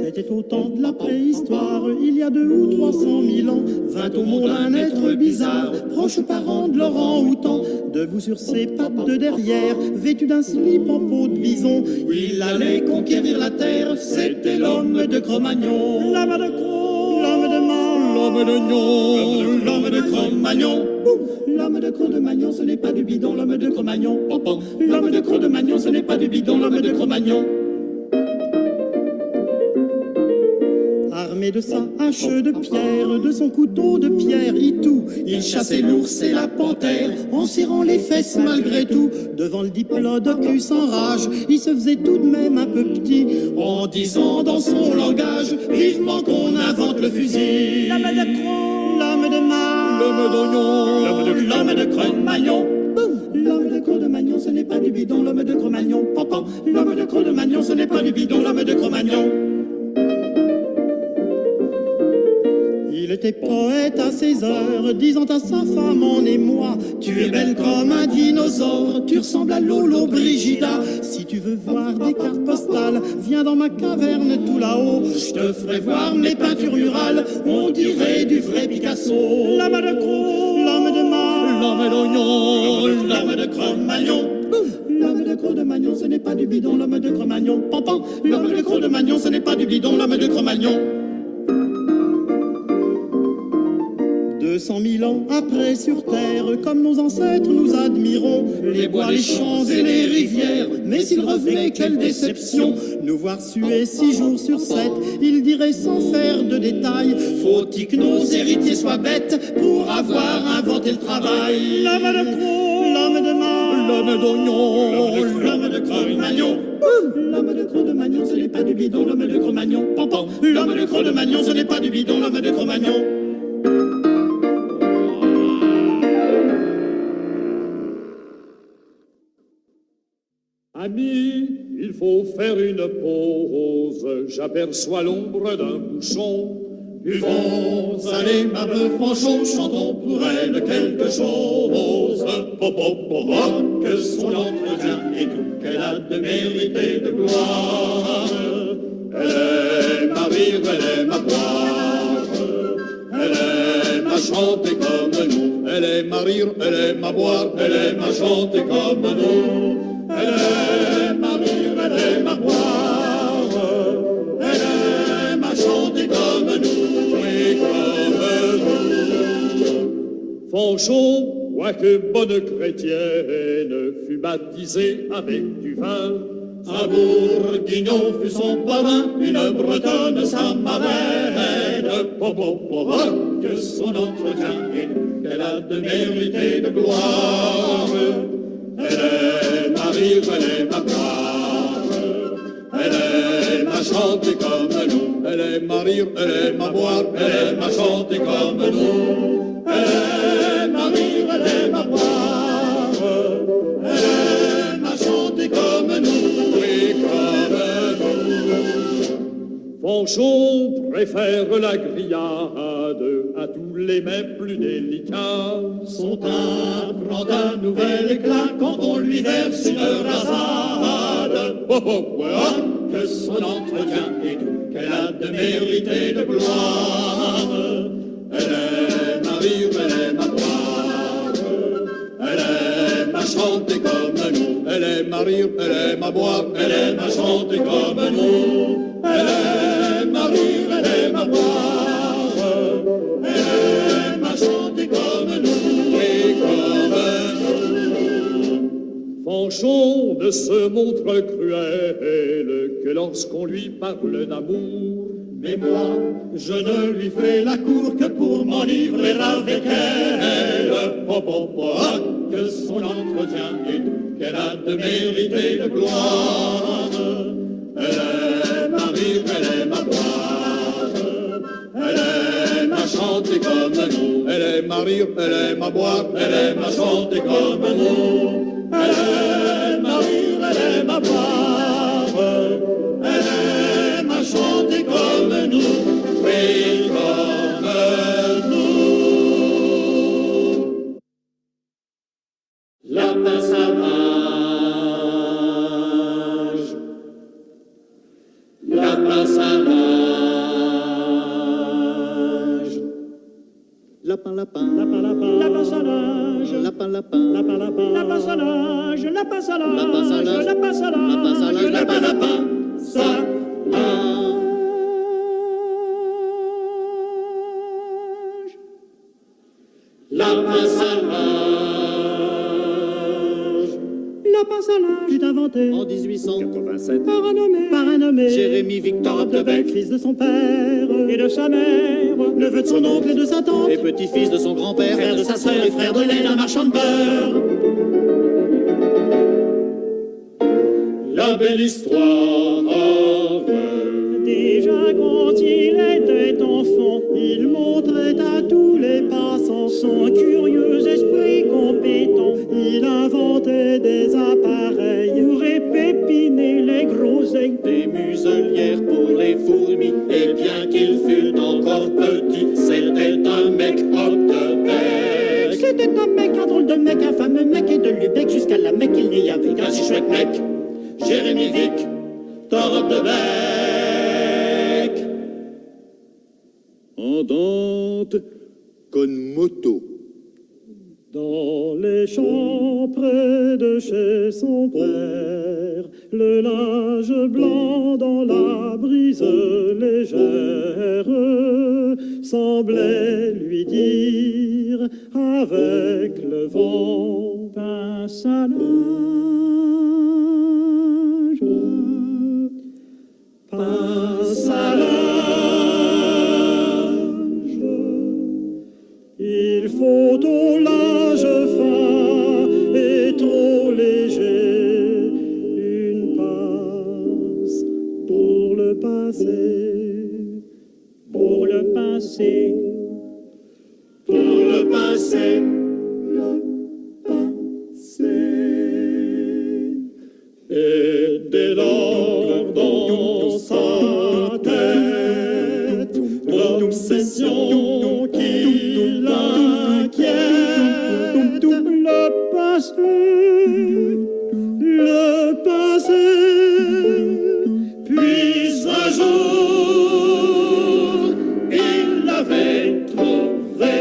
C'était au temps de la préhistoire, il y a 200 ou 300 000 ans, vint au monde un être bizarre, proche parent de l'orang-outan. Debout sur ses pattes de derrière, vêtu d'un slip en peau de bison, il allait conquérir la terre, c'était l'homme de Cro-Magnon. L'homme de Cro, l'homme de Man, l'homme de Gnon, l'homme de Cro-Magnon. L'homme de Cro-de-Magnon, ce n'est pas du bidon, l'homme de Cro-Magnon. L'homme de Cro-de-Magnon, ce n'est pas du bidon, l'homme de Cro-Magnon. Armé de sa hache de pierre, de son couteau de pierre itou, il chassait l'ours et la panthère, en serrant les fesses malgré tout. Devant le diplodocus en rage, il se faisait tout de même un peu petit, en disant dans son langage, vivement qu'on invente le fusil. L'homme de Cro, l'homme de Man, l'homme d'Oignon, l'homme de Cro-Magnon. L'homme de Cro-de-Magnon, ce n'est pas du bidon, l'homme de Cro-Magnon. L'homme de Cro-de-Magnon, ce n'est pas du bidon, l'homme de Cro-Magnon. Il était poète à ses heures, disant à sa femme en émoi, tu es belle comme un dinosaure, tu ressembles à Lolo Brigida. Si tu veux voir des cartes postales, viens dans ma caverne tout là-haut, je te ferai voir mes peintures rurales, on dirait du vrai Picasso. L'homme de Cro, l'homme de Man, l'homme d'Oignon, l'homme de Cro-Magnon. L'homme de Cro-de-Magnon, ce n'est pas du bidon, l'homme de Cro-Magnon. L'homme de Cro-de-Magnon, ce n'est pas du bidon, l'homme de Cro-Magnon. 200 000 ans après sur terre, comme nos ancêtres nous admirons les bois, les champs et les rivières. Mais s'il revenait, quelle déception, nous voir suer 6 jours sur 7, il dirait sans faire de détails, faut-il que nos héritiers soient bêtes pour avoir inventé le travail. L'homme de Cro, l'homme de Man, l'homme d'Oignon, l'homme de Cro-Magnon. L'homme de Cro-de-Magnon, ce n'est pas du bidon, l'homme de Cro-Magnon. L'homme de Cro-de-Magnon, ce n'est pas du bidon, l'homme de Cro-Magnon. Amis, il faut faire une pause, j'aperçois l'ombre d'un bouchon. Buvons, allez, ma veuve Fanchon, chantons pour elle quelque chose. Que son entretien et tout qu'elle a de mérité de gloire. Elle aime à rire, elle aime à boire, elle aime à chanter comme nous. Elle aime à rire, elle aime à boire, elle aime à chanter comme nous. Elle aime à rire, elle aime à boire, elle aime à chanter comme nous, oui, comme nous. Fanchon, quoique bonne chrétienne, fut baptisée avec du vin. Un bourguignon fut son parrain, une bretonne sa marraine. Que son entretien et qu'elle a de mérité de gloire. Elle aime à rire, elle aime à boire, elle aime à chanter comme nous. Elle aime à rire, elle aime à boire, elle aime à chanter comme nous. Elle aime à rire, elle aime à boire, elle aime à chanter comme nous, oui, comme nous. Fanchon préfère la grillade à tous les mets plus délicats. Son teint prend un nouvel éclat quand on lui verse une rasade. Que son entretien et tout qu'elle a de mérité de gloire. Elle aime à rire, elle aime à boire, elle aime à chanter comme nous. Elle aime à rire, elle aime à boire, elle aime à chanter comme nous. Elle aime à rire, elle aime à boire, elle aime à chanter comme nous, et comme nous. Fanchon ne se montre cruel que lorsqu'on lui parle d'amour. Mais moi, je ne lui fais la cour que pour m'enivrer avec elle. Que son entretien et tout qu'elle a de mérité de gloire. Elle aime à rire, elle aime à boire, elle aime à chanter comme nous. Elle aime à rire, elle aime à boire, elle aime à chanter comme nous. Elle aime à rire, elle aime à boire, elle aime à chanter comme nous, oui, comme nous. Lapin sauvage, lapin, lapin, lapin, lapin, lapin salage, lapin salage, lapin salage, lapin salage, lapin salage, lapin, lapin, salage. Lapin salage. Lapin salage fut inventé En 1887 par un nommé Jérémy Victor Opdebeck, fils de son père et de sa mère, neveu de son oncle et de sa tante, et petit-fils de son grand-père, frère de sa sœur et frère de lait d'un marchand de beurre. La belle histoire. Déjà quand il était enfant, il montrait à tous les passants son curieux esprit compétent. Il inventait des appareils pour épépiner les groseilles, Des muselières pour les fourmis, et bien qu'il fût encore petit, c'était un mec Opdebeck. C'était un mec, un drôle de mec, un fameux mec, et de Lubeck jusqu'à la Mecque, il n'y avait qu'un si chouette mec. Jérémy Victor Opdebeck. Andante con moto. Dans les champs près de chez son père, le linge blanc dans la brise légère semblait lui dire avec le vent: pince à linge, pince à linge. Il faut au linge fin et trop léger une pince pour le pincer, pour le pincer, Pour le pincer, le pincer. et dès lors dans sa tête, l'obsession qui l'inquiète, Le passé, puis un jour, il l'avait trouvé.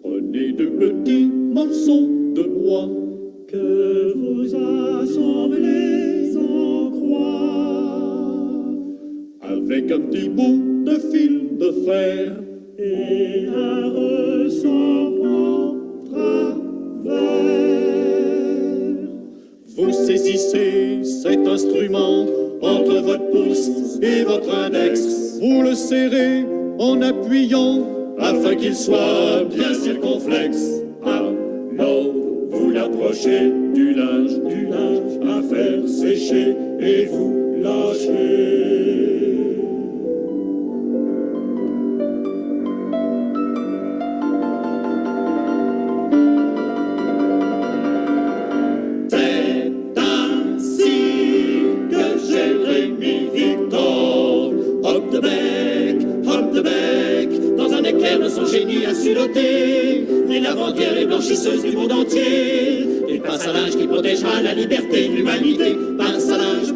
Prenez de petits morceaux de bois que vous assemblez en croix, avec un petit bout de fil de fer. et un ressort en travers. Vous saisissez cet instrument entre votre pouce et votre index. Vous le serrez en appuyant afin qu'il soit bien circonflexe. Alors vous l'approchez du linge à faire sécher et vous lâchez. Les lavandères et blanchisseuses du monde entier, une pince à linge qui protégera la liberté de l'humanité. Pince à linge,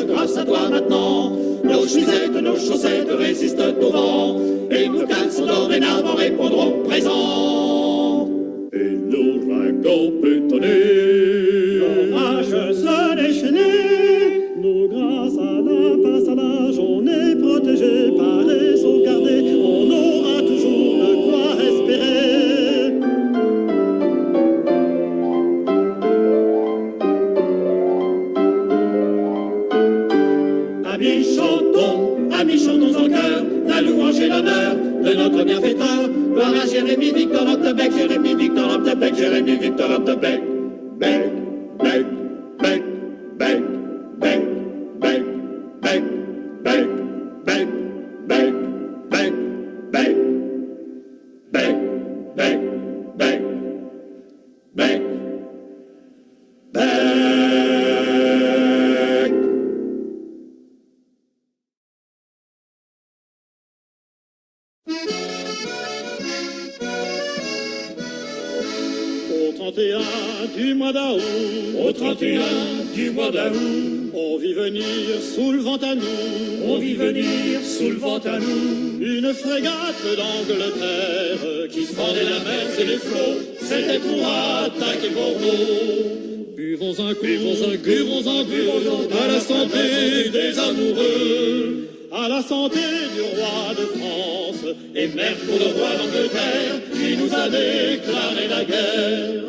grâce à toi maintenant, nos chemisettes, nos chaussettes résistent au vent, et nos caleçons dorénavant répondront présent. Et l'ouragan peut tonner, L'orage se déchaîner, nous grâce à la pince à linge, on est protégé, paré, sauvegardé, on aura toujours de quoi espérer. Amis, chantons en chœur la louange et l'honneur de notre bienfaiteur. Gloire à Jérémy Victor Opdebeck, Jérémy Victor Opdebeck, Jérémy Victor Opdebeck. Beck, beck, beck, beck, beck, beck, beck, beck, beck, beck, beck, beck, beck, beck, beck, beck, beck. Au 31 du mois d'août, au 31 du mois d'août, on vit venir sous le vent à nous, on vit venir sous le vent à nous, une frégate d'Angleterre qui fendait la mer et les flots, c'était pour attaquer Bordeaux. Buvons un coup, buvons un coup, à la santé des amoureux, à la santé du roi de France, et merde pour le roi d'Angleterre, qui nous a déclaré la guerre.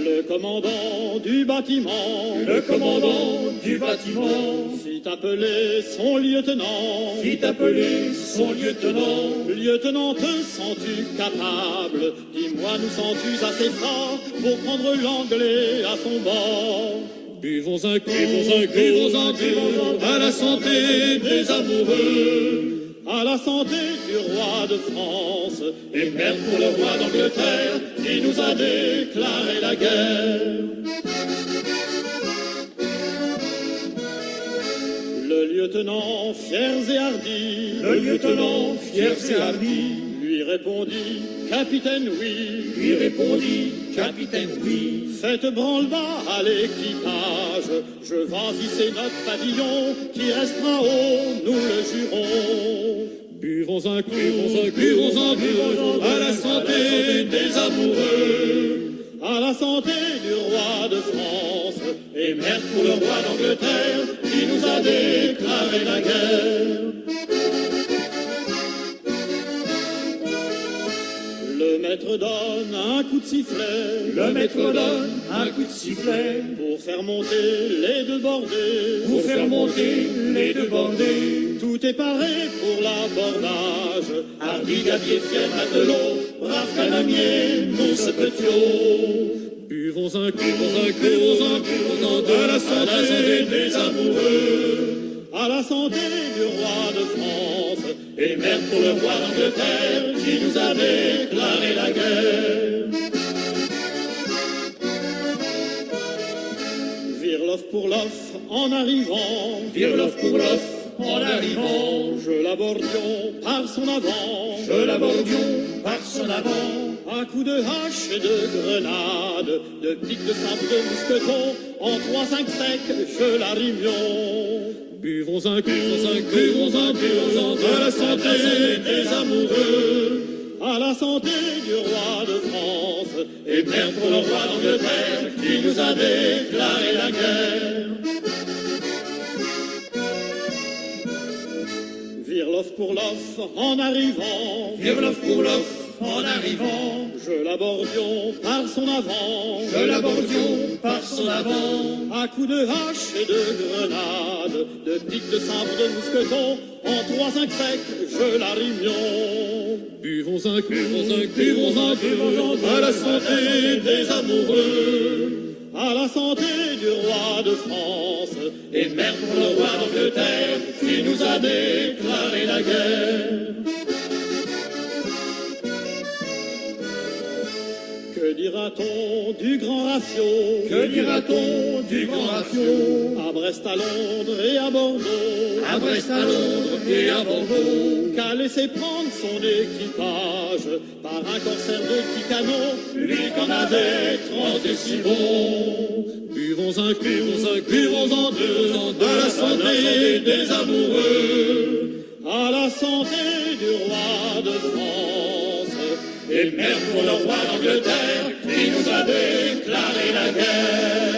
Le commandant du bâtiment, le commandant du bâtiment, fit appeler son lieutenant, fit appeler son lieutenant. Lieutenant, te sens-tu capable? Dis-moi, nous sens-tu assez fort pour prendre l'anglais à son bord? Buvons un coup, à la santé des amoureux, à la santé du roi de France, et merde pour le roi d'Angleterre, qui nous a déclaré la guerre. Le lieutenant, fiers et hardi, le lieutenant, fiers et hardi, lui répondit, capitaine, oui, lui répondit, capitaine, oui. Faites branle-bas à l'équipage, je vais hisser notre pavillon, qui restera haut, nous le jurons. Buvons un coup, à la santé des amoureux, à la santé du roi de France, et merde pour le roi d'Angleterre, qui nous a déclaré la guerre. Le maître donne un coup de sifflet, le maître donne un coup de sifflet, pour faire monter les deux bordées, pour faire monter les deux bordées. Tout est paré pour l'abordage, hardi gabier, fier matelot, brave canonnier, mousse petiot. Buvons un coup, à la santé des amoureux, à la santé du roi de France, et merde pour le roi d'Angleterre, qui nous a déclaré la guerre. Virlof pour l'off en arrivant, Virlof pour l'off en arrivant, je l'abordions par son avant, je l'abordions par son avant. Un coup de hache et de grenade, de pique de sabre de mousqueton, en 3-5 secs, je la rimions. Buvons un coup, à la santé des amoureux, à la santé du roi de France, et merde pour le roi d'Angleterre, qui nous a déclaré la guerre. Virlof pour l'off en arrivant, Virlof pour l'off en arrivant, je l'abordions par son avant, je l'abordions par son avant. À coups de hache et de grenade, de pique de sabre de mousqueton, en 3-5 secs, je la rimions. Buvons un coup, à la santé des amoureux, à la santé du roi de France, et merde pour le roi d'Angleterre, qui nous a déclaré la guerre. Que dira-t-on du grand Raffio? Que dira-t-on du grand Raffio? À Brest, à Londres et à Bordeaux, à Brest, à Londres et à Bordeaux, qu'a laissé prendre son équipage par un corsaire de Ticano, lui qu'en avait 30 et si bon. Buvons un coup, à la santé des amoureux, à la santé du roi de France, et merde pour le roi d'Angleterre, qui nous a déclaré la guerre.